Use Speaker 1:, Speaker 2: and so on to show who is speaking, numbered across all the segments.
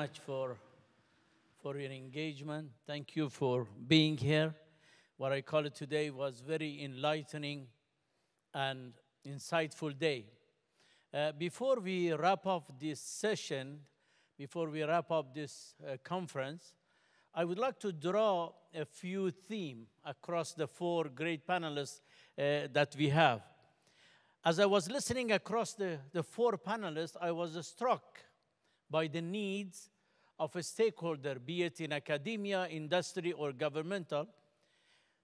Speaker 1: much for your engagement. Thank you for being here. What I call it today was very enlightening and insightful day. Before we wrap up this session, before we wrap up this conference, I would like to draw a few themes across the four great panelists that we have. As I was listening across the four panelists, I was struck by the needs of a stakeholder, be it in academia, industry, or governmental,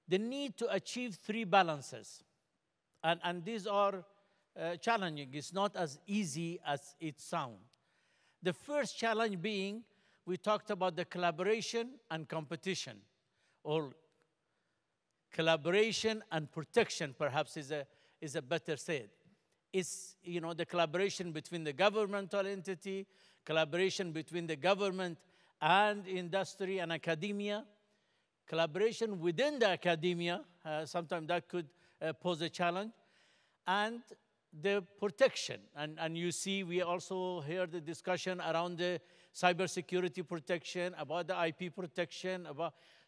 Speaker 1: the need to achieve three balances. And these are challenging. It's not as easy as it sounds. The first challenge being, we talked about the collaboration and competition, or collaboration and protection, perhaps is a better said. It's, the collaboration between the governmental entity, collaboration between the government and industry and academia, collaboration within the academia, sometimes that could pose a challenge, and the protection. And you see, we also heard the discussion around the cybersecurity protection, about the IP protection.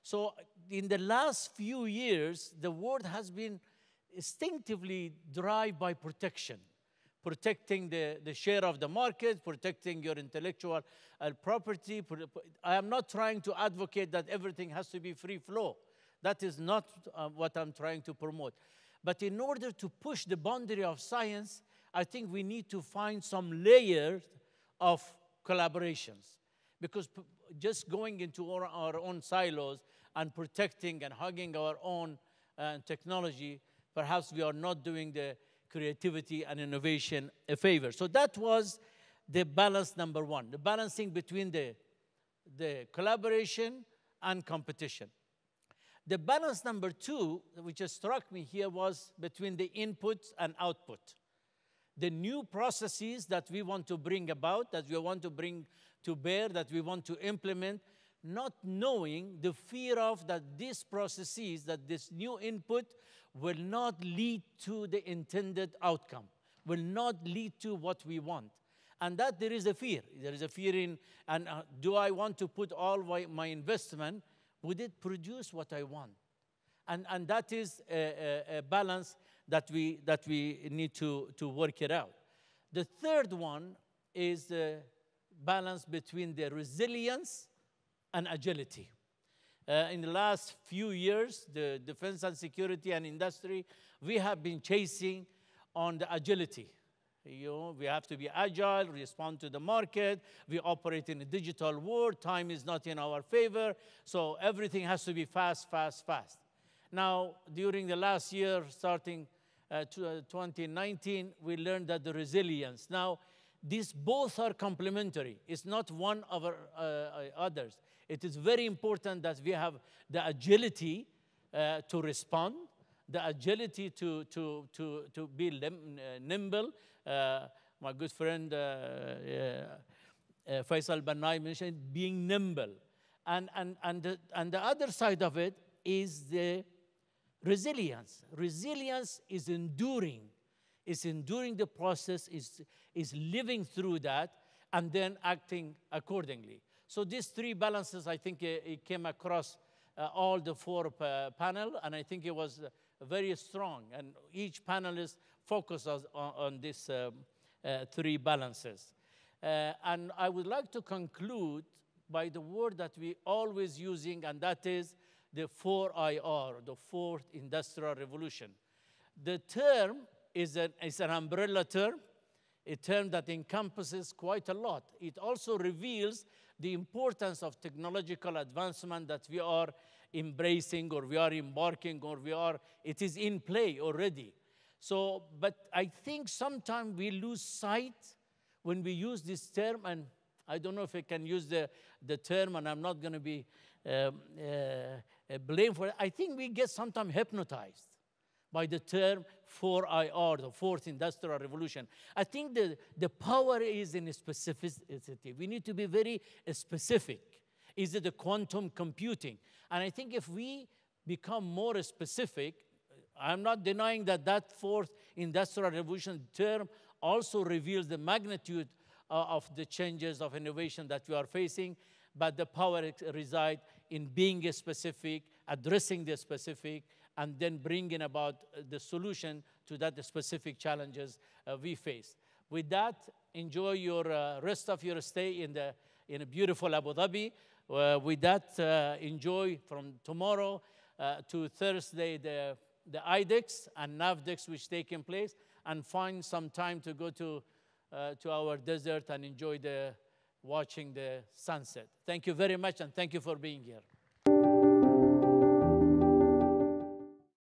Speaker 1: So in the last few years, the world has been instinctively driven by protection. Protecting the share of the market, protecting your intellectual property. I am not trying to advocate that everything has to be free flow. That is not what I'm trying to promote. But in order to push the boundary of science, I think we need to find some layers of collaborations. Because just going into our own silos and protecting and hugging our own technology, perhaps we are not doing the creativity and innovation a favor. So that was the balance number one, the balancing between the collaboration and competition. The balance number two, which has struck me here, was between the input and output. The new processes that we want to bring about, that we want to bring to bear, that we want to implement, not knowing the fear of that these processes, that this new input will not lead to the intended outcome, will not lead to what we want. And that there is a fear. There is a fear in, do I want to put all my investment? Would it produce what I want? And that is a balance that we need to work it out. The third one is the balance between the resilience and agility. In the last few years, the defense and security and industry, we have been chasing on the agility. We have to be agile, respond to the market. We operate in a digital world. Time is not in our favor. So everything has to be fast, fast, fast. Now, during the last year, starting 2019, we learned that the resilience. Now, these both are complementary. It's not one over others. It is very important that we have the agility to respond, the agility to be nimble. My good friend Faisal Banai mentioned being nimble. And the other side of it is the resilience. Resilience is enduring. It's enduring the process, is living through that, and then acting accordingly. So these three balances, I think it came across all the four panel, and I think it was very strong. And each panelist focused on these three balances. And I would like to conclude by the word that we always using, and that is the 4IR, the Fourth Industrial Revolution. The term is an umbrella term, a term that encompasses quite a lot. It also reveals the importance of technological advancement that we are embracing, or we are embarking, or it is in play already. So, but I think sometimes we lose sight when we use this term, and I don't know if I can use the term, and I'm not going to be blamed for it. I think we get sometimes hypnotized by the term 4IR, the Fourth Industrial Revolution. I think the power is in specificity. We need to be very specific. Is it the quantum computing? And I think if we become more specific, I'm not denying that Fourth Industrial Revolution term also reveals the magnitude of the changes of innovation that we are facing, but the power resides in being specific, addressing the specific, and then bringing about the solution to that specific challenges we face. With that, enjoy your rest of your stay in a beautiful Abu Dhabi. With that, enjoy from tomorrow to Thursday the IDEX and NAVDEX which taking place, and find some time to go to our desert and enjoy watching the sunset. Thank you very much, and thank you for being here.